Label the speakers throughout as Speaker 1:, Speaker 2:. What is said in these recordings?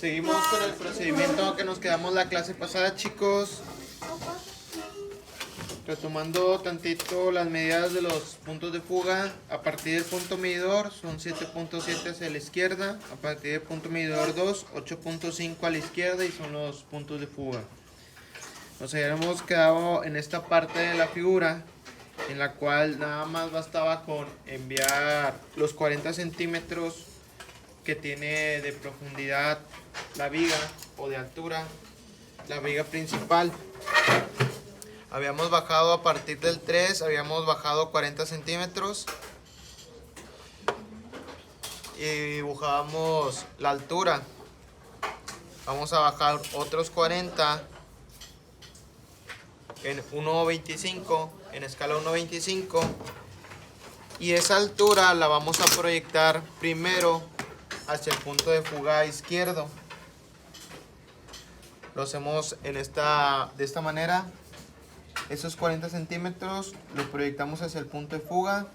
Speaker 1: Seguimos con el procedimiento que nos quedamos la clase pasada, chicos. Retomando tantito las medidas de los puntos de fuga. A partir del punto medidor son 7.7 hacia la izquierda. A partir del punto medidor 2, 8.5 a la izquierda y son los puntos de fuga. Nos habíamos quedado en esta parte de la figura, en la cual nada más bastaba con enviar los 40 centímetros que tiene de profundidad la viga o de altura la viga principal. Habíamos bajado a partir del 3, habíamos bajado 40 centímetros y dibujábamos la altura. Vamos a bajar otros 40 en 1.25, en escala 1.25, y esa altura la vamos a proyectar primero hacia el punto de fuga izquierdo. Lo hacemos de esta manera. Esos 40 centímetros lo proyectamos hacia el punto de fuga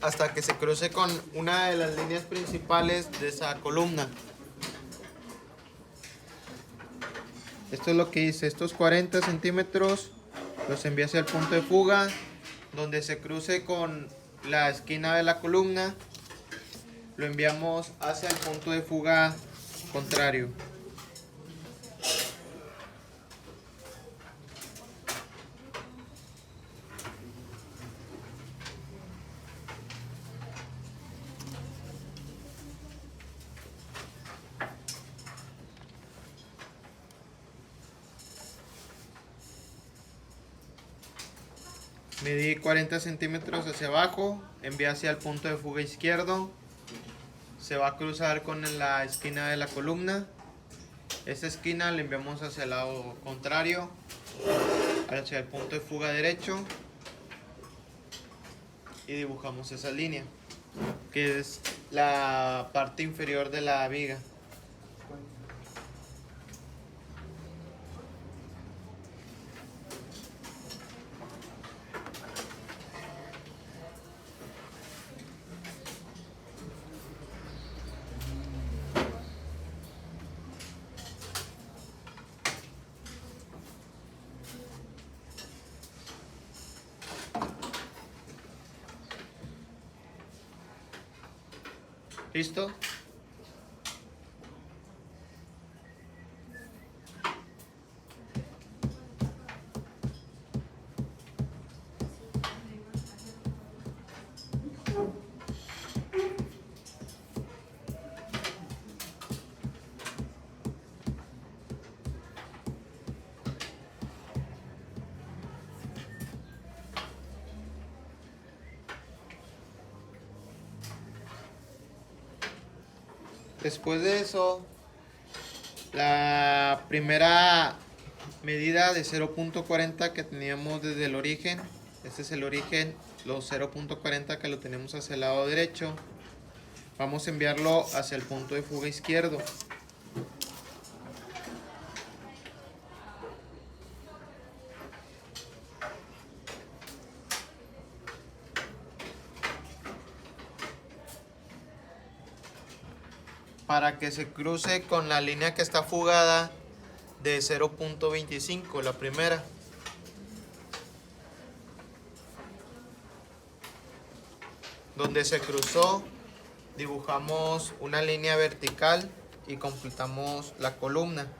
Speaker 1: hasta que se cruce con una de las líneas principales de esa columna. Esto es lo que hice. Estos 40 centímetros los envié hacia el punto de fuga, donde se cruce con la esquina de la columna lo enviamos hacia el punto de fuga contrario. Medí 40 centímetros hacia abajo, envié hacia el punto de fuga izquierdo, se va a cruzar con la esquina de la columna. Esta esquina la enviamos hacia el lado contrario, hacia el punto de fuga derecho, y dibujamos esa línea, que es la parte inferior de la viga. ¿Listo? Después de eso, la primera medida de 0.40 que teníamos desde el origen, este es el origen, los 0.40 que lo tenemos hacia el lado derecho, vamos a enviarlo hacia el punto de fuga izquierdo. Para que se cruce con la línea que está fugada de 0.25, la primera. Donde se cruzó, dibujamos una línea vertical y completamos la columna.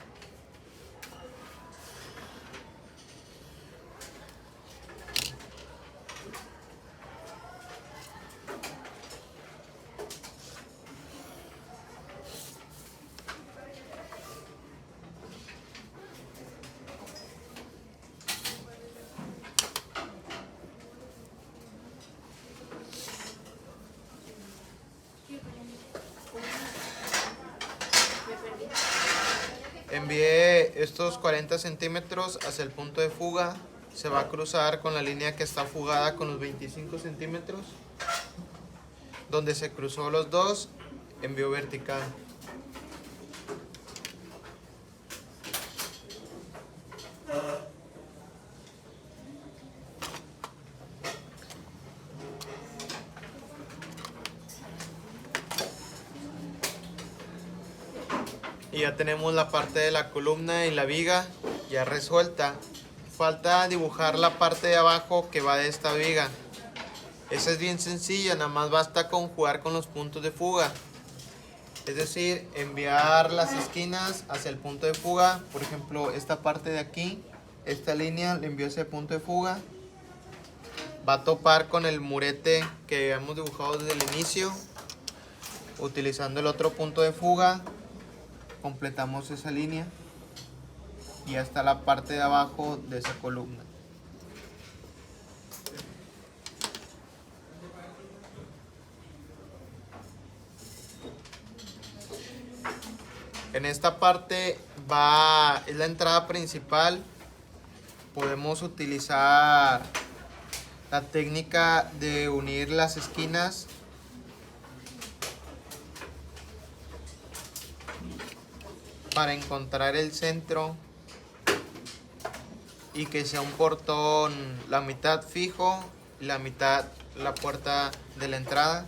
Speaker 1: Envié estos 40 centímetros hacia el punto de fuga. Se va a cruzar con la línea que está fugada con los 25 centímetros. Donde se cruzó los dos, envió vertical. Y ya tenemos la parte de la columna y la viga ya resuelta. Falta dibujar la parte de abajo que va de esta viga. Esa es bien sencilla, nada más basta con jugar con los puntos de fuga. Es decir, enviar las esquinas hacia el punto de fuga. Por ejemplo, esta parte de aquí, esta línea le envío hacia el punto de fuga. Va a topar con el murete que habíamos dibujado desde el inicio. Utilizando el otro punto de fuga, completamos esa línea. Y ya está la parte de abajo de esa columna. En esta parte es la entrada principal. Podemos utilizar la técnica de unir las esquinas para encontrar el centro y que sea un portón la mitad fijo y la mitad la puerta de la entrada.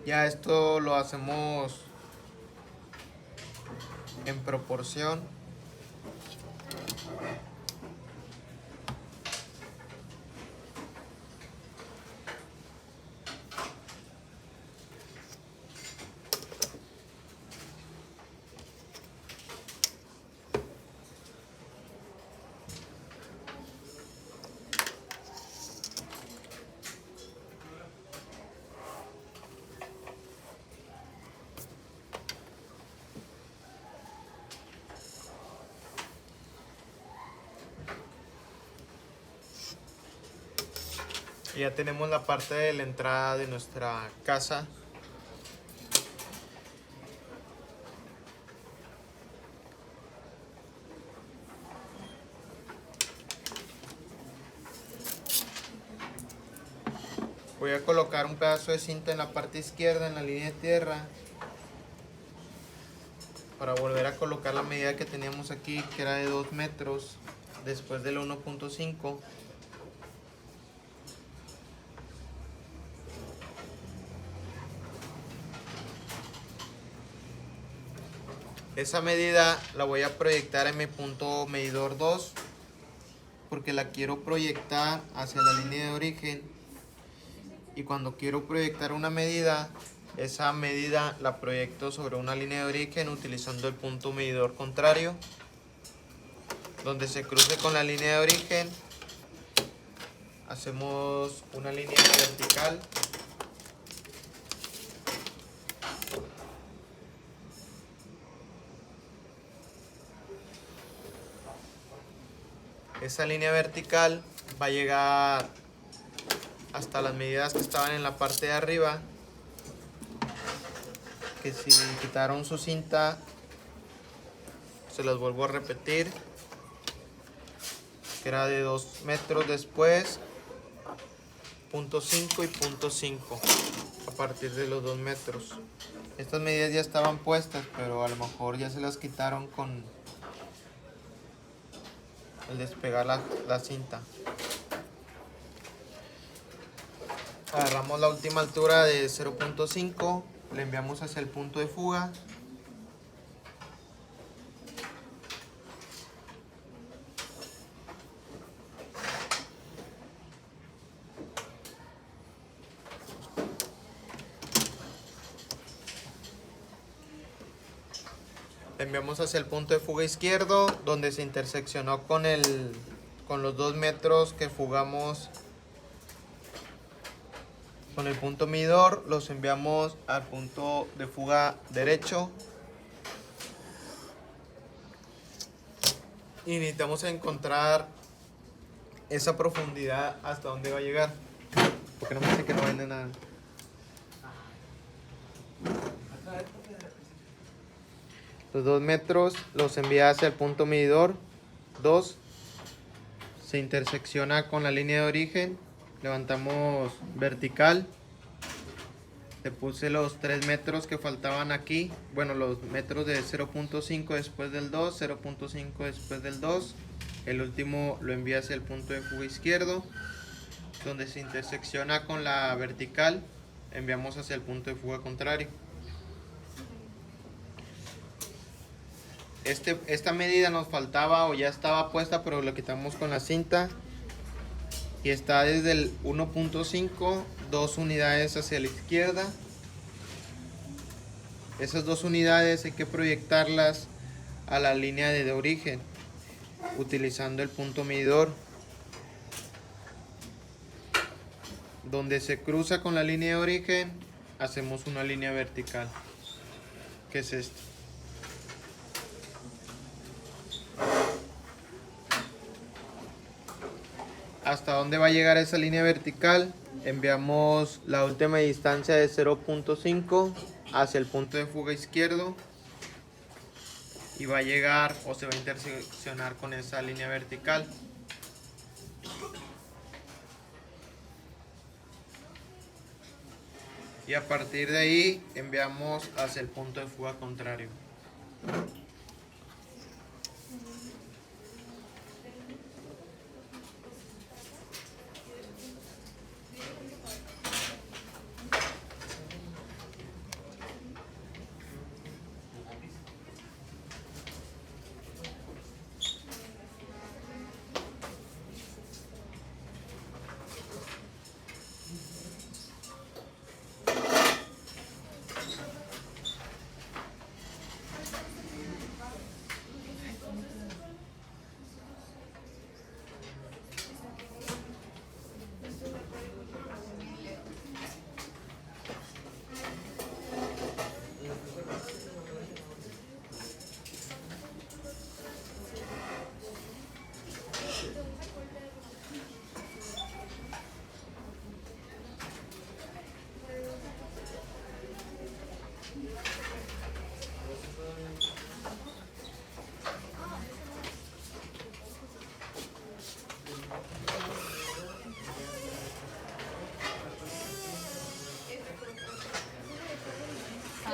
Speaker 1: Ya esto lo hacemos en proporción. Y ya tenemos la parte de la entrada de nuestra casa. Voy a colocar un pedazo de cinta en la parte izquierda, en la línea de tierra, para volver a colocar la medida que teníamos aquí, que era de 2 metros, después del 1.5. Esa medida la voy a proyectar en mi punto medidor 2, porque la quiero proyectar hacia la línea de origen. Y cuando quiero proyectar una medida, esa medida la proyecto sobre una línea de origen utilizando el punto medidor contrario, donde se cruce con la línea de origen. Hacemos una línea vertical. Esa línea vertical va a llegar hasta las medidas que estaban en la parte de arriba, que si quitaron su cinta, se las vuelvo a repetir, que era de 2 metros, después punto 5 y punto 5 a partir de los 2 metros. Estas medidas ya estaban puestas, pero a lo mejor ya se las quitaron con el despegar la cinta. Agarramos la última altura de 0.5, le enviamos hacia el punto de fuga. Le enviamos hacia el punto de fuga izquierdo, donde se interseccionó con los 2 metros que fugamos Con el punto medidor los enviamos al punto de fuga derecho. Y necesitamos encontrar esa profundidad hasta dónde va a llegar. Porque no me dice que no vende nada. Los 2 metros los envía hacia el punto medidor 2. Se intersecciona con la línea de origen. Levantamos vertical. Le puse los 3 metros que faltaban aquí. Bueno, los metros de 0.5 después del 2, 0.5 después del 2. El último lo envía hacia el punto de fuga izquierdo. Donde se intersecciona con la vertical, enviamos hacia el punto de fuga contrario. Esta medida nos faltaba o ya estaba puesta, pero lo quitamos con la cinta. Y está desde el 1.5, 2 unidades hacia la izquierda. Esas 2 unidades hay que proyectarlas a la línea de origen, utilizando el punto medidor. Donde se cruza con la línea de origen, hacemos una línea vertical, que es esta. ¿Hasta dónde va a llegar esa línea vertical? Enviamos la última distancia de 0.5 hacia el punto de fuga izquierdo y va a llegar o se va a interseccionar con esa línea vertical. Y a partir de ahí enviamos hacia el punto de fuga contrario.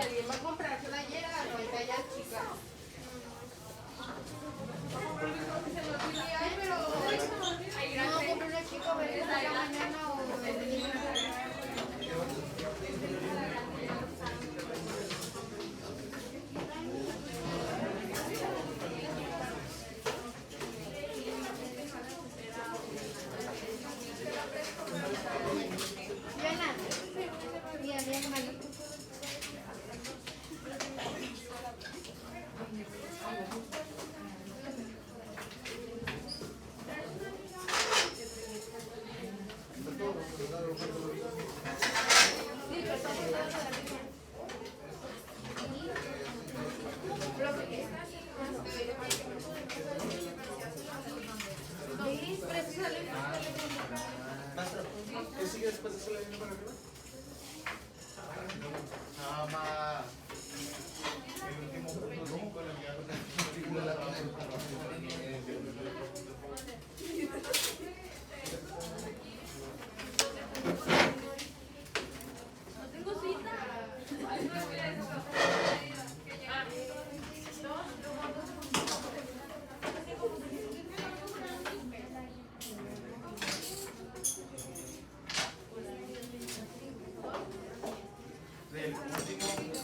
Speaker 2: alguien va a comprar playera, no hay talla chica. Ay, pero no, compré una chica, a ver si está mañana o
Speaker 3: ¿Qué sigue después de esa línea para arriba?
Speaker 1: Nada más. El último punto 5 le enviaron del último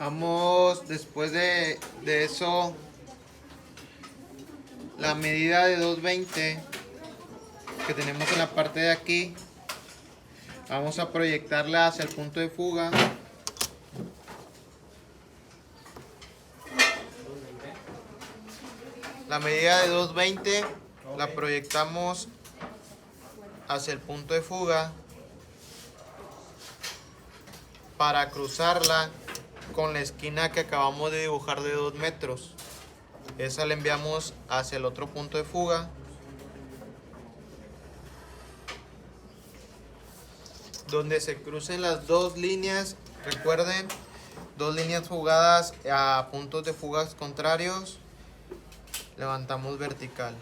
Speaker 1: Vamos, después de eso, la medida de 220 que tenemos en la parte de aquí, vamos a proyectarla hacia el punto de fuga. La medida de 220 la proyectamos hacia el punto de fuga para cruzarla con la esquina que acabamos de dibujar de 2 metros. Esa la enviamos hacia el otro punto de fuga. Donde se crucen las dos líneas, recuerden, dos líneas fugadas a puntos de fugas contrarios, levantamos vertical.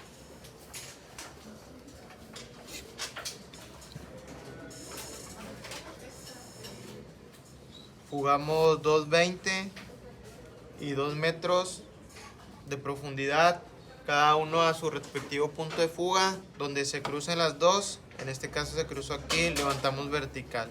Speaker 1: Fugamos 220 y 2 metros de profundidad, cada uno a su respectivo punto de fuga, donde se crucen las dos. En este caso se cruzó aquí, levantamos vertical.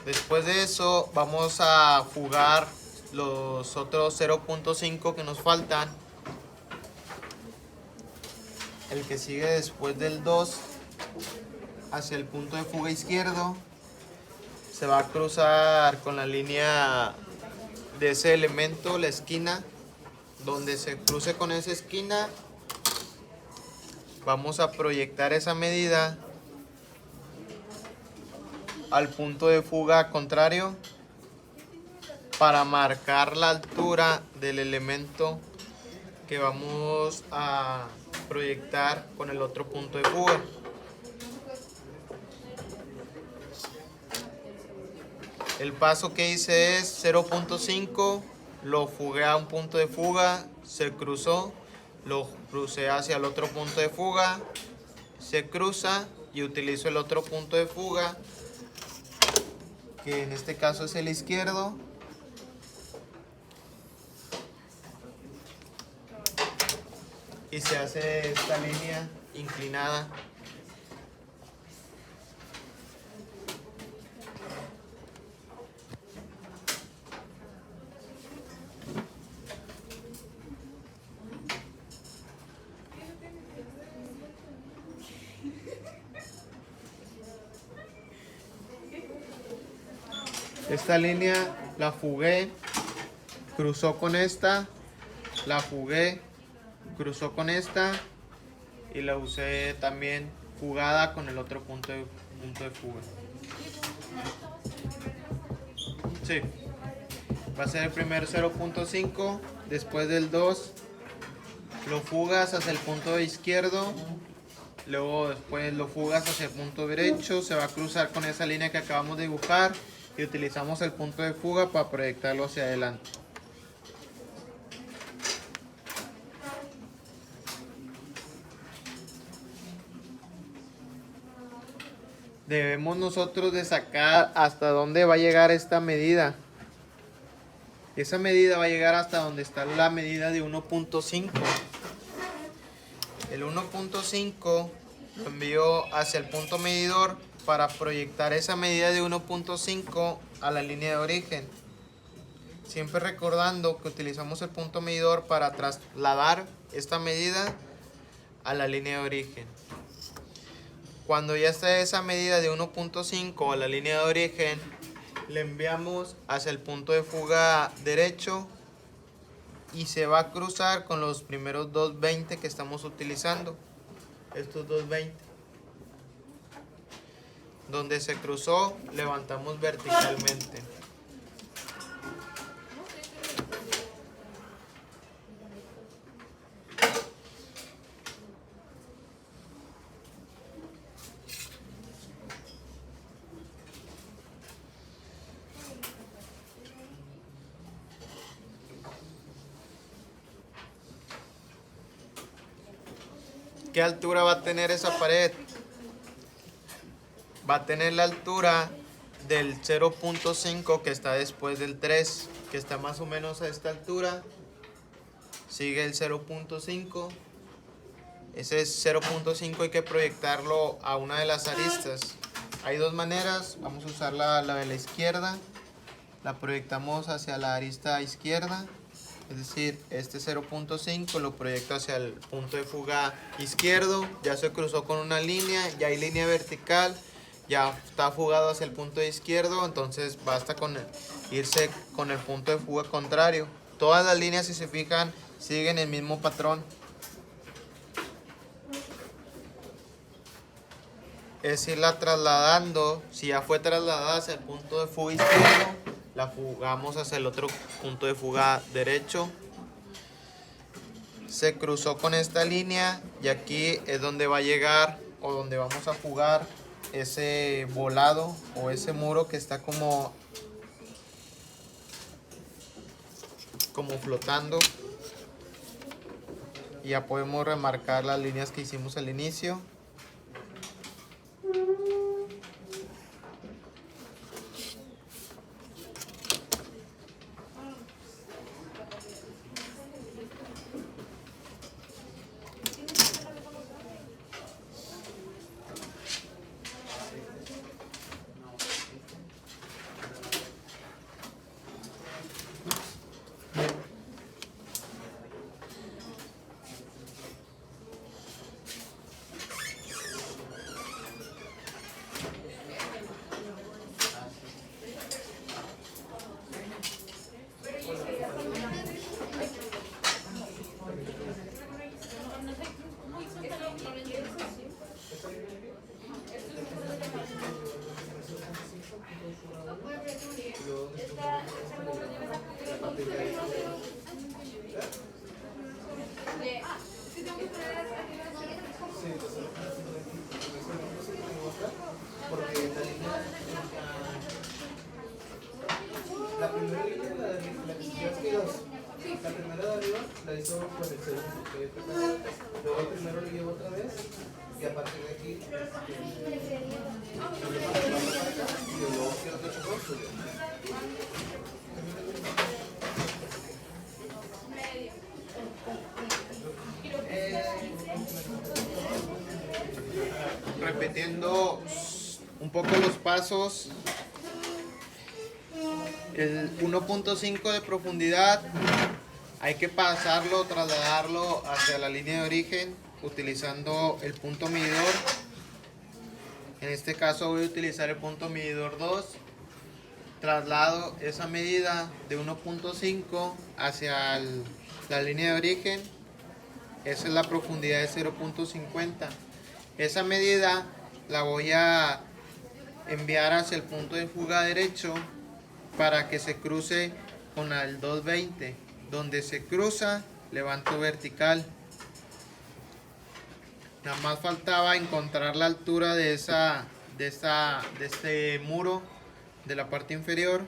Speaker 1: Después de eso vamos a fugar los otros 0.5 que nos faltan. El que sigue después del 2 hacia el punto de fuga izquierdo se va a cruzar con la línea de ese elemento, la esquina. Donde se cruce con esa esquina vamos a proyectar esa medida al punto de fuga contrario para marcar la altura del elemento que vamos a proyectar con el otro punto de fuga. El paso que hice es 0.5, lo fugué a un punto de fuga, se cruzó, lo crucé hacia el otro punto de fuga, se cruza y utilizo el otro punto de fuga, que en este caso es el izquierdo. Y se hace esta línea inclinada. Esta línea la fugué, cruzó con esta, la fugué, cruzó con esta y la usé también fugada con el otro punto de fuga. Sí, va a ser el primer 0.5, después del 2 lo fugas hacia el punto izquierdo, luego después lo fugas hacia el punto derecho, se va a cruzar con esa línea que acabamos de dibujar y utilizamos el punto de fuga para proyectarlo hacia adelante. Debemos nosotros de sacar hasta dónde va a llegar esta medida. Esa medida va a llegar hasta donde está la medida de 1.5. El 1.5 lo envío hacia el punto medidor para proyectar esa medida de 1.5 a la línea de origen. Siempre recordando que utilizamos el punto medidor para trasladar esta medida a la línea de origen. Cuando ya está esa medida de 1.5 a la línea de origen, le enviamos hacia el punto de fuga derecho y se va a cruzar con los primeros 220 que estamos utilizando. Estos 220. Donde se cruzó, levantamos verticalmente. ¿Qué altura va a tener esa pared? Va a tener la altura del 0.5 que está después del 3, que está más o menos a esta altura. Sigue el 0.5. Ese es 0.5, hay que proyectarlo a una de las aristas. Hay dos maneras, vamos a usar la de la izquierda. La proyectamos hacia la arista izquierda, es decir, este 0.5 lo proyecto hacia el punto de fuga izquierdo. Ya se cruzó con una línea, ya hay línea vertical, ya está fugado hacia el punto de izquierdo, entonces basta con irse con el punto de fuga contrario. Todas las líneas, si se fijan, siguen el mismo patrón. Es irla trasladando. Si ya fue trasladada hacia el punto de fuga izquierdo, la fugamos hacia el otro punto de fuga derecho. Se cruzó con esta línea y aquí es donde va a llegar o donde vamos a fugar ese volado o ese muro que está como flotando. Y ya podemos remarcar las líneas que hicimos al inicio.
Speaker 3: La primera línea, la primera de arriba la hizo con el segundo, luego el primero lo llevo otra vez y a partir de aquí y luego quiero otro chocón.
Speaker 1: Repitiendo un poco los pasos. El 1.5 de profundidad hay que pasarlo, trasladarlo hacia la línea de origen utilizando el punto medidor. En este caso voy a utilizar el punto medidor 2. Traslado esa medida de 1.5 hacia la línea de origen. Esa es la profundidad de 0.50. Esa medida la voy a enviar hacia el punto de fuga derecho para que se cruce con el 220. Donde se cruza, levanto vertical. Nada más faltaba encontrar la altura de este muro de la parte inferior,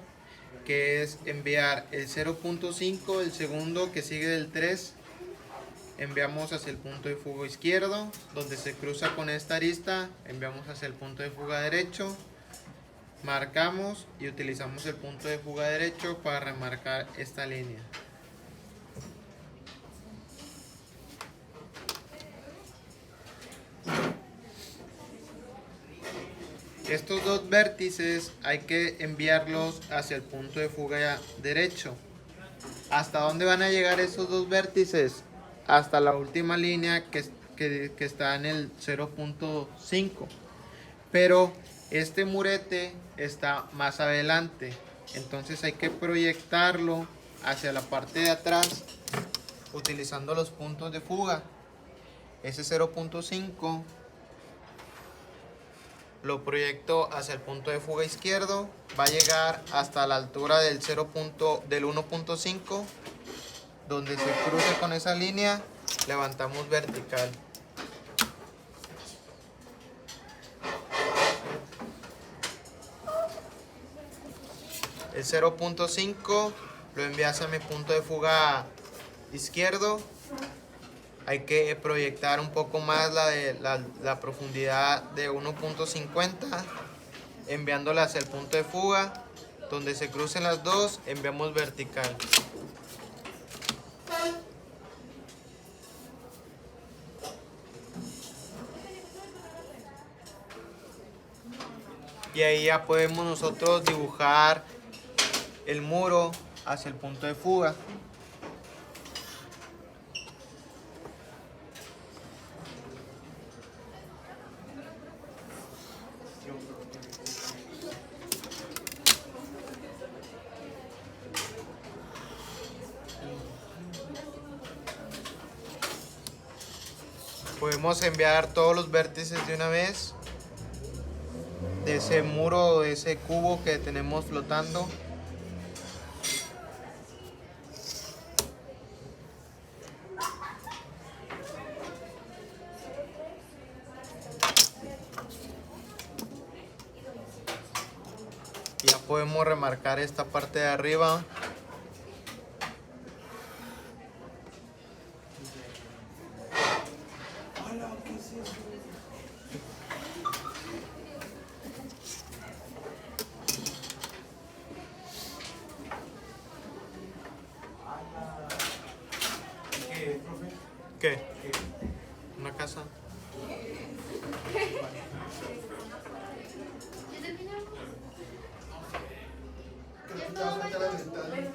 Speaker 1: que es enviar el 0.5, el segundo que sigue del 3. Enviamos hacia el punto de fuga izquierdo, donde se cruza con esta arista, enviamos hacia el punto de fuga derecho, marcamos y utilizamos el punto de fuga derecho para remarcar esta línea. Estos dos vértices hay que enviarlos hacia el punto de fuga derecho. ¿Hasta dónde van a llegar esos dos vértices? Hasta la última línea que está en el 0.5. Pero este murete está más adelante. Entonces hay que proyectarlo hacia la parte de atrás utilizando los puntos de fuga. Ese 0.5 lo proyecto hacia el punto de fuga izquierdo. Va a llegar hasta la altura del 1.5. Donde se cruce con esa línea, levantamos vertical. El 0.5 lo envío hacia mi punto de fuga izquierdo. Hay que proyectar un poco más la profundidad de 1.50. enviándola hacia el punto de fuga. Donde se crucen las dos, enviamos vertical. Y ahí ya podemos nosotros dibujar el muro hacia el punto de fuga. Podemos enviar todos los vértices de una vez de ese muro, de ese cubo que tenemos flotando. Ya podemos remarcar esta parte de arriba. ¿Qué? ¿Una casa?
Speaker 2: ¿Ya terminamos?
Speaker 3: Creo que estaba frente a la ventana.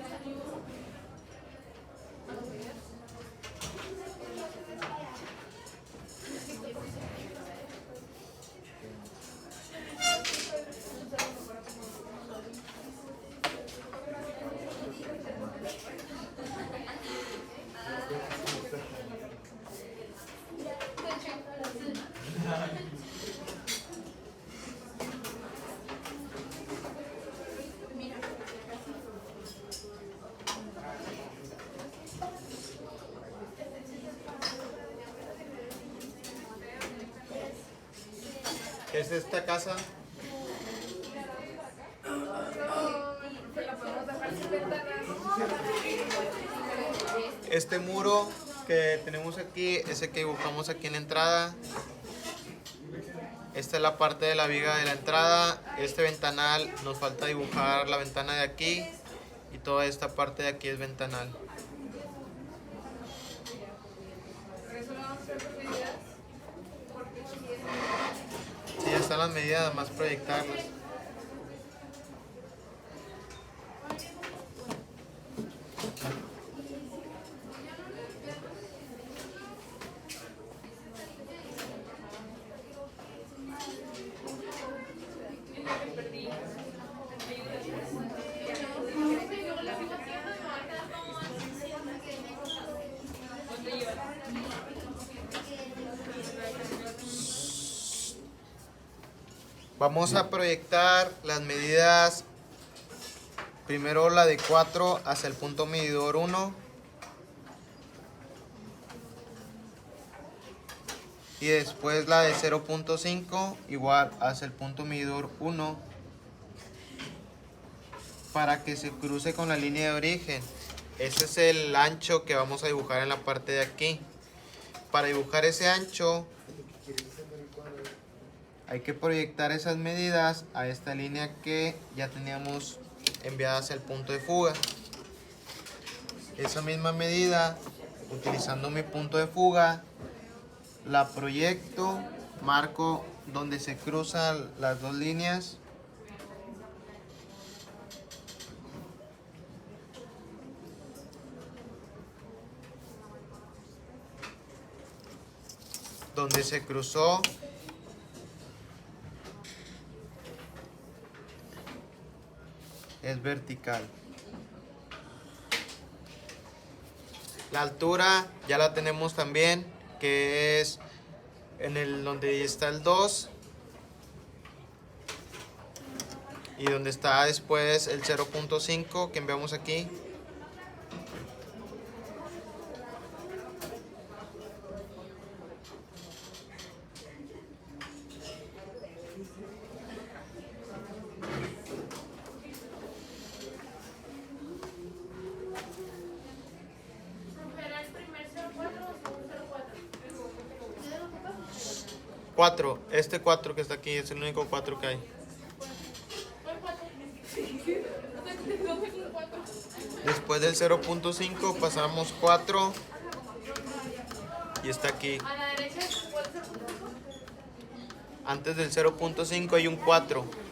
Speaker 1: ¿Qué es esta casa? Este muro que tenemos aquí es el que dibujamos aquí en la entrada. Esta es la parte de la viga de la entrada. Este ventanal, nos falta dibujar la ventana de aquí. Y toda esta parte de aquí es ventanal. Sí, ya están las medidas, además proyectarlas. Vamos a proyectar las medidas, primero la de 4 hacia el punto medidor 1 y después la de 0.5 igual hacia el punto medidor 1 para que se cruce con la línea de origen. Ese es el ancho que vamos a dibujar en la parte de aquí. Para dibujar ese ancho hay que proyectar esas medidas a esta línea que ya teníamos enviada hacia el punto de fuga. Esa misma medida, utilizando mi punto de fuga, la proyecto, marco donde se cruzan las dos líneas. Donde se cruzó es vertical. La altura ya la tenemos también, que es en el donde está el 2 y donde está después el 0.5 que enviamos aquí.
Speaker 2: ¿Era el primer 04 o segundo 04?
Speaker 1: 4, este 4 que está aquí es el único 4 que hay. Después del 0.5 pasamos 4 y está aquí.
Speaker 2: A la derecha puede ser punto.
Speaker 1: Antes del 0.5 hay un 4.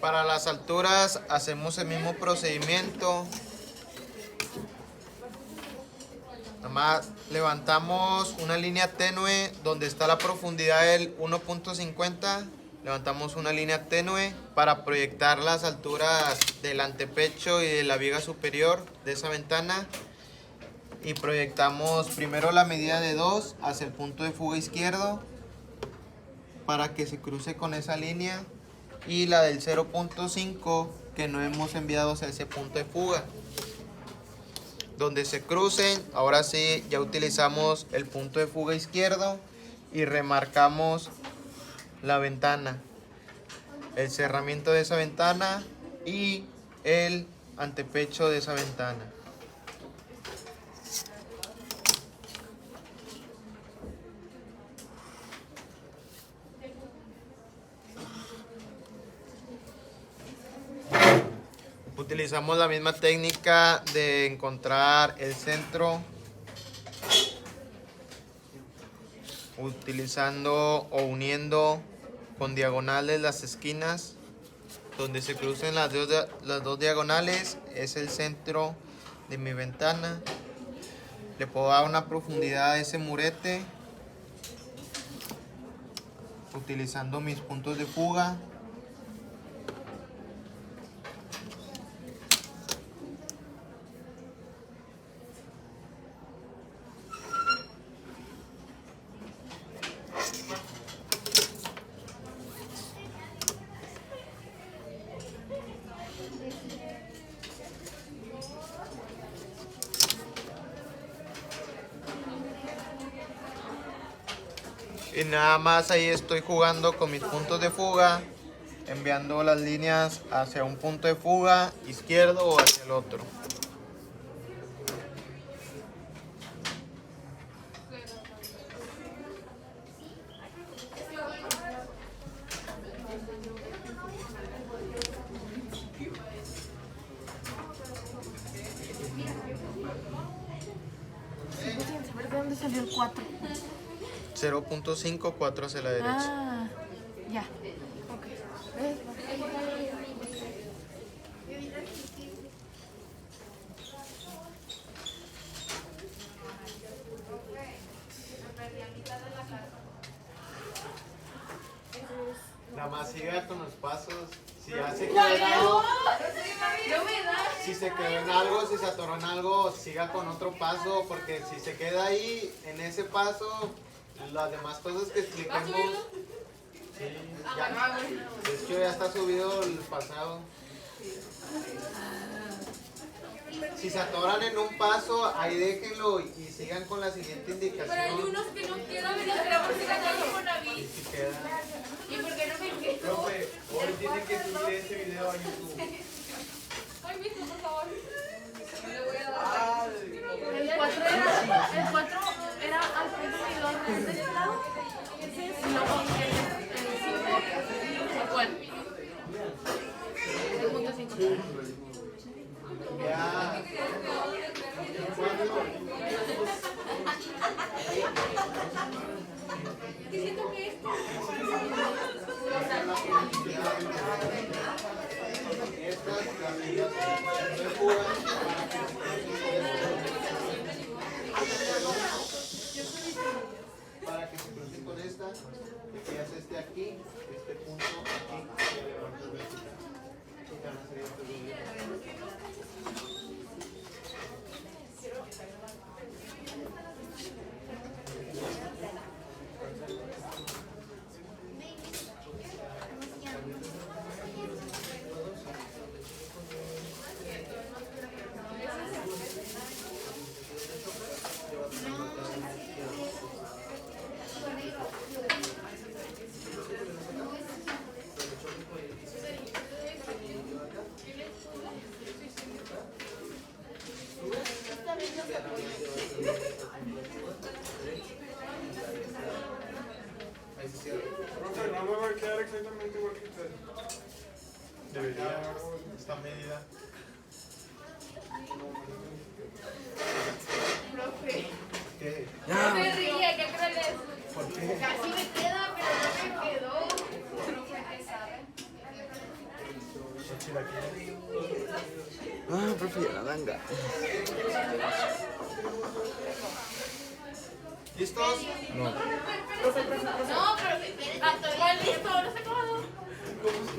Speaker 1: Para las alturas hacemos el mismo procedimiento. Nada más levantamos una línea tenue donde está la profundidad del 1.50. Levantamos una línea tenue para proyectar las alturas del antepecho y de la viga superior de esa ventana. Y proyectamos primero la medida de 2 hacia el punto de fuga izquierdo para que se cruce con esa línea. Y la del 0.5 que no hemos enviado hacia ese punto de fuga. Donde se crucen, ahora sí ya utilizamos el punto de fuga izquierdo y remarcamos la ventana, el cerramiento de esa ventana y el antepecho de esa ventana. Utilizamos la misma técnica de encontrar el centro, utilizando o uniendo con diagonales las esquinas. Donde se crucen las dos diagonales es el centro de mi ventana. Le puedo dar una profundidad a ese murete utilizando mis puntos de fuga. Y nada más ahí estoy jugando con mis puntos de fuga, enviando las líneas hacia un punto de fuga izquierdo o hacia el otro.
Speaker 2: ¿De dónde salió el 4?
Speaker 1: 0.5, 4 hacia la derecha.
Speaker 2: Ah, ya. Ok.
Speaker 1: Nada más siga con los pasos. Si ya se quedó en algo, si se quedó en algo, si se atoró en algo, siga con otro paso, porque si se queda ahí en ese paso, las demás cosas que explicamos, sí, ya, de hecho ya está subido el pasado. Si se atoran en un paso, ahí déjenlo y sigan con la siguiente indicación.
Speaker 2: Pero hay unos que no quedan, pero porque se con David.
Speaker 1: Y si queda.
Speaker 2: ¿Y por qué no me quedo?
Speaker 3: Profe, hoy tiene que subir ese video a YouTube.
Speaker 2: Ay, mijo, por favor. Le voy a dar.
Speaker 3: Ay,
Speaker 2: El 4 era al punto medidor de este lado. Y luego el 5 fue cuál. El punto 5.
Speaker 1: Ya.
Speaker 2: Siento que esto.
Speaker 1: Estas, las medidas de fuga.
Speaker 3: Ahí se cierra.
Speaker 4: Profe, no me va a quedar exactamente igual que usted.
Speaker 1: Debería esta medida.
Speaker 2: Profe.
Speaker 3: ¿Qué?
Speaker 2: No me ríe, ¿qué cruel es?
Speaker 3: ¿Por qué?
Speaker 2: Casi me queda, pero no me quedó.
Speaker 5: Ah, profe, ya la ganga.
Speaker 1: ¿Listos?
Speaker 5: No.
Speaker 2: No, pero ¿cuál listo? No se acabó.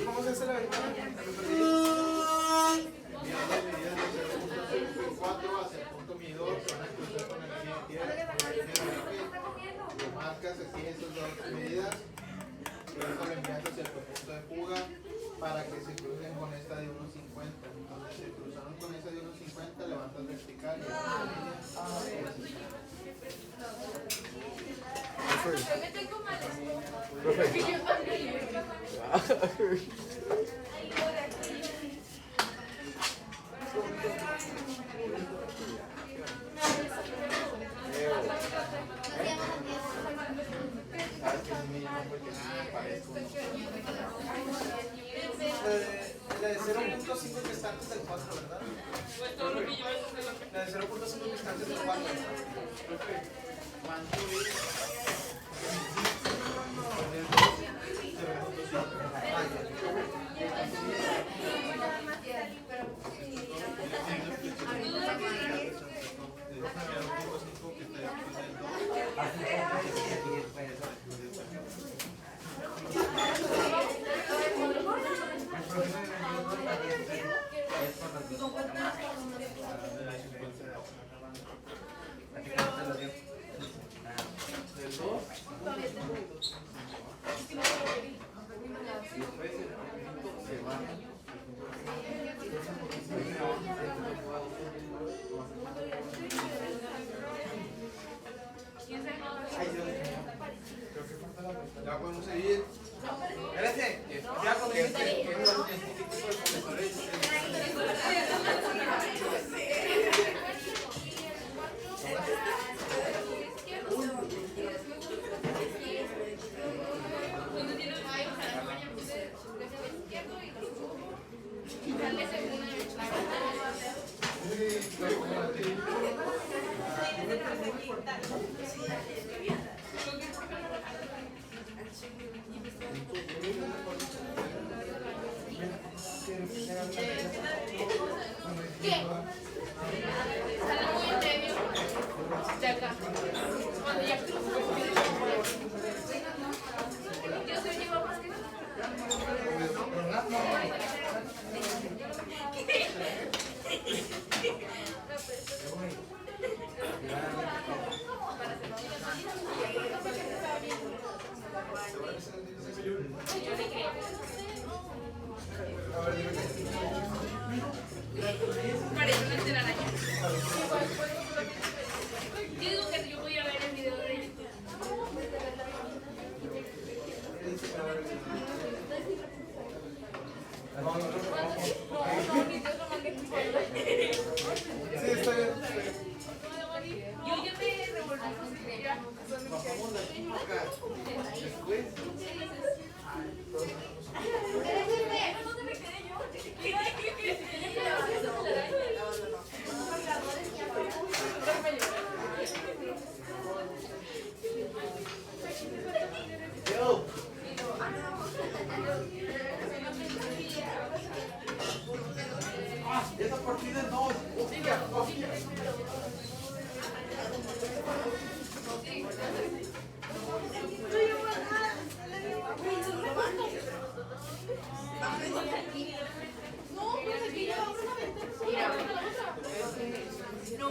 Speaker 3: ¿Cómo se hace la ventana?
Speaker 1: Enviar las medidas del 0.54 hacia el punto medidor, se van a cruzar con la línea de tierra. Lo marcas aquí esas dos medidas. Luego lo envías hacia el punto de fuga para que se crucen con esta de 1.50. Entonces se cruzaron con esa de 1.50, levantas vertical y haces la línea.
Speaker 2: Yo me tengo mal esto.
Speaker 5: Profe.
Speaker 2: Y yo también.
Speaker 1: Sabes que es mínimo porque sí me parezco.
Speaker 3: La de 0.5 que está antes del 4, ¿verdad? La de 0.5 que está antes del 4.
Speaker 1: ¿Cuánto es? Ya podemos seguir.
Speaker 3: Espérate, ya con
Speaker 2: ¿Qué? Sale muy en medio. De acá. Cuando ya cruzó. Yo soy lleva más que parece una telaraña. Yo digo que yo voy a ver el video de YouTube.
Speaker 3: Sí, está bien.
Speaker 2: Yo ya me revolví con su idea.
Speaker 1: Bajamos la chica. Después.
Speaker 2: ¿Dónde me quedé yo?
Speaker 3: Yo. Esa partida no.
Speaker 2: No, pues aquí ya vamos a vender. Mira, no,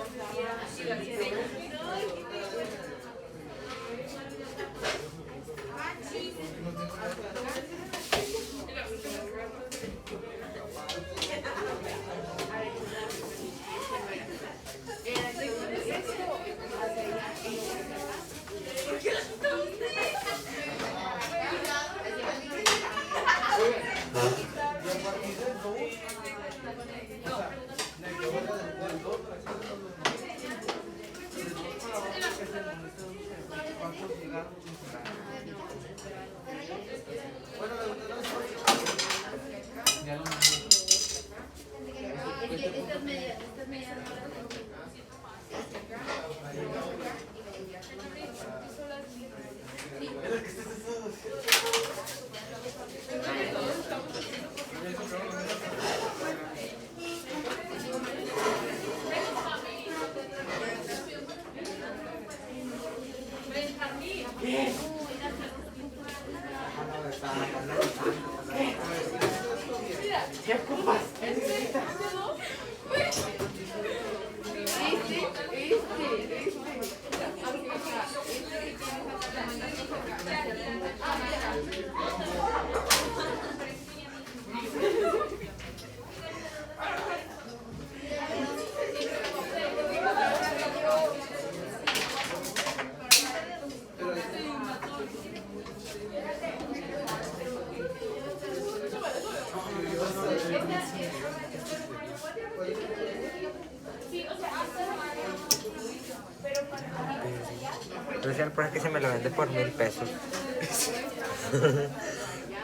Speaker 6: decía al profe que se me lo vende por 1000 pesos.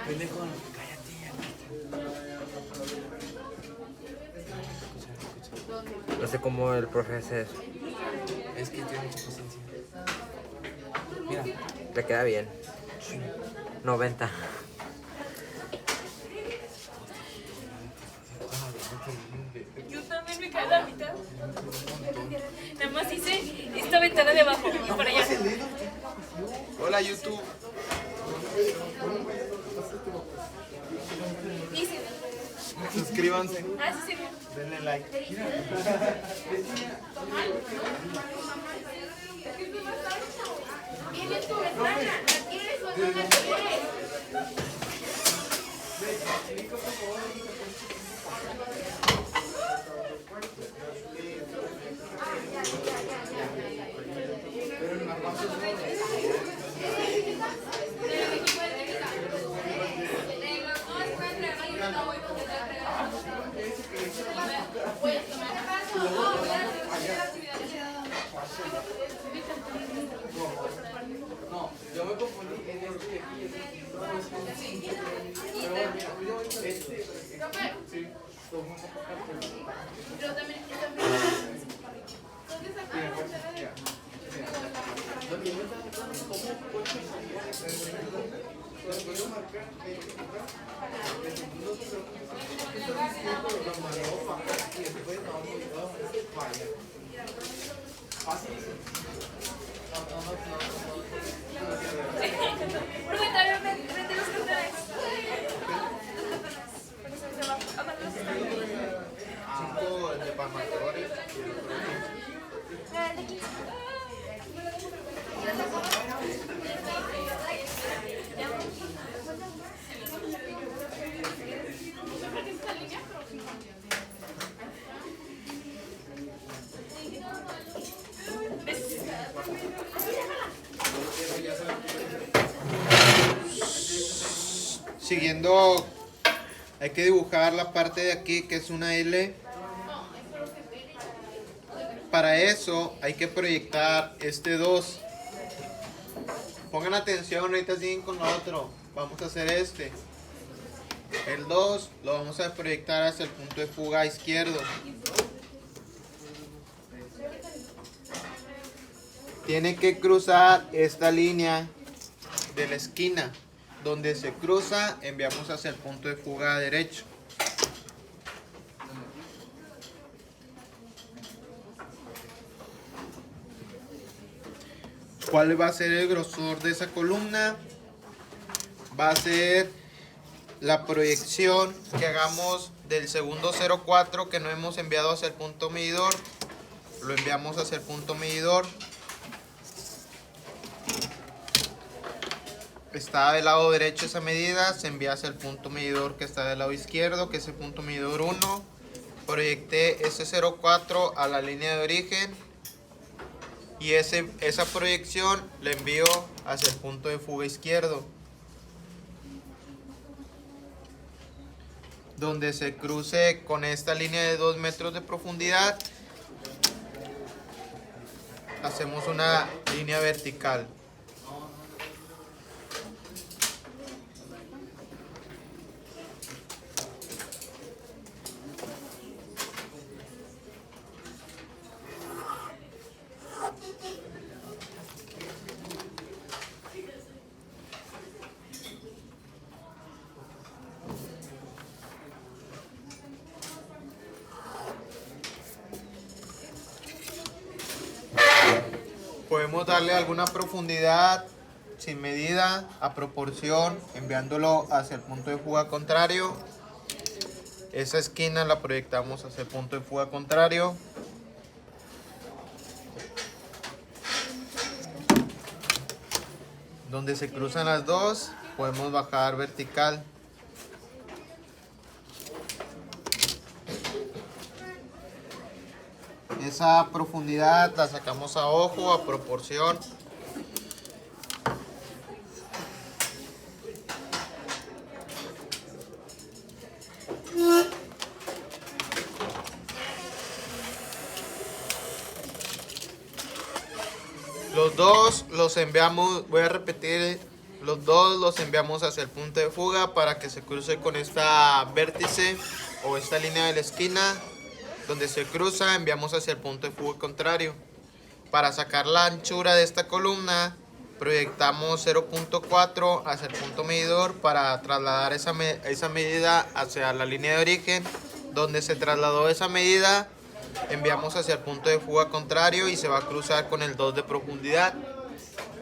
Speaker 5: Pendejo, cállate.
Speaker 6: No sé cómo el profe hace eso.
Speaker 5: Es que tiene mucha paciencia. Mira.
Speaker 6: Le queda bien. 90.
Speaker 2: Yo también me quedé a la mitad. Nada más hice esta ventana de abajo y para allá.
Speaker 1: Hola YouTube.
Speaker 2: Hice.
Speaker 1: Suscríbanse.
Speaker 2: Ah, sí, sí.
Speaker 1: Denle like.
Speaker 2: Viene tu ventana. ¿La quieres o no la quieres?
Speaker 3: No, yo me confundí en este y aquí. Pero bueno, yo voy con este. Sí, tomamos aparte.
Speaker 2: Pero también ¿dónde sacamos?
Speaker 3: Lo que yo estaba pensando, ¿cómo puedo marcar el segundo lo mandó para acá y después vamos vaya. Así es.
Speaker 2: Porque también vete los cartones. Porque se va a mandar los cartones.
Speaker 1: 5 de Palmatores. Siguiendo, hay que dibujar la parte de aquí que es una L. Para eso hay que proyectar este 2. Pongan atención, ahorita siguen con lo otro. Vamos a hacer este. El 2 lo vamos a proyectar hacia el punto de fuga izquierdo. Tiene que cruzar esta línea de la esquina. Donde se cruza, enviamos hacia el punto de fuga derecho. ¿Cuál va a ser el grosor de esa columna? Va a ser la proyección que hagamos del segundo 0,4 que no hemos enviado hacia el punto medidor. Lo enviamos hacia el punto medidor. Está del lado derecho esa medida, se envía hacia el punto medidor que está del lado izquierdo, que es el punto medidor 1. Proyecté ese 0,4 a la línea de origen y esa proyección la envío hacia el punto de fuga izquierdo, donde se cruce con esta línea de 2 metros de profundidad. Hacemos una línea vertical. Podemos darle alguna profundidad sin medida, a proporción, enviándolo hacia el punto de fuga contrario. Esa esquina la proyectamos hacia el punto de fuga contrario. Donde se cruzan las dos, podemos bajar vertical. Esa profundidad la sacamos a ojo, a proporción. Los dos los enviamos, voy a repetir, los dos los enviamos hacia el punto de fuga para que se cruce con esta vértice o esta línea de la esquina. Donde se cruza, enviamos hacia el punto de fuga contrario. Para sacar la anchura de esta columna, proyectamos 0.4 hacia el punto medidor para trasladar esa medida hacia la línea de origen. Donde se trasladó esa medida, enviamos hacia el punto de fuga contrario y se va a cruzar con el 2 de profundidad.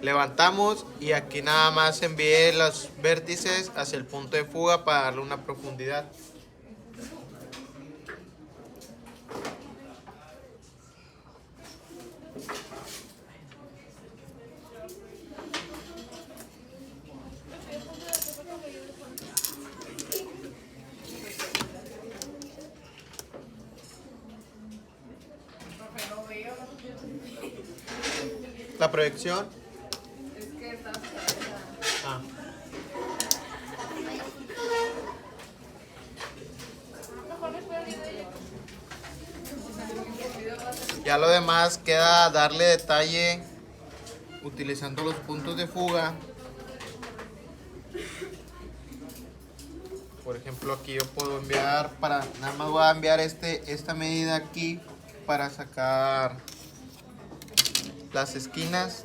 Speaker 1: Levantamos y aquí nada más envié los vértices hacia el punto de fuga para darle una profundidad. La proyección. Ah. Ya lo demás queda darle detalle utilizando los puntos de fuga. Por ejemplo, aquí yo puedo enviar nada más voy a enviar esta medida aquí para sacar las esquinas.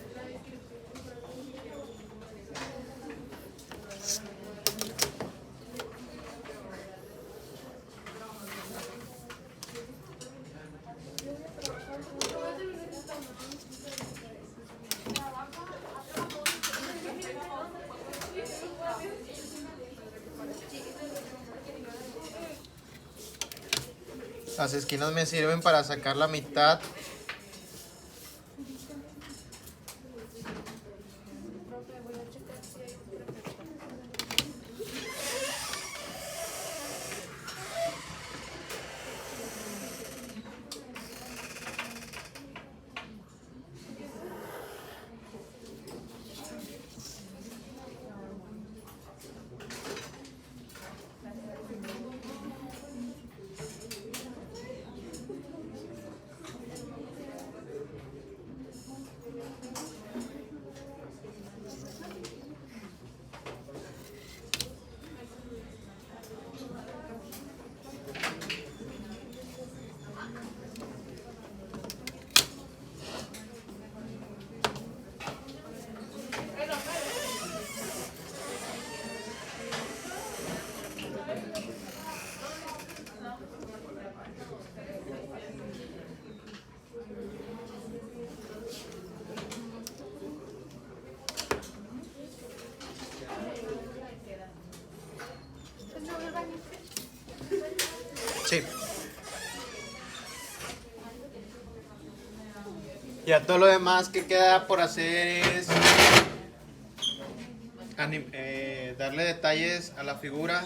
Speaker 1: Las esquinas me sirven para sacar la mitad. Sí. Ya todo lo demás que queda por hacer es darle detalles a la figura.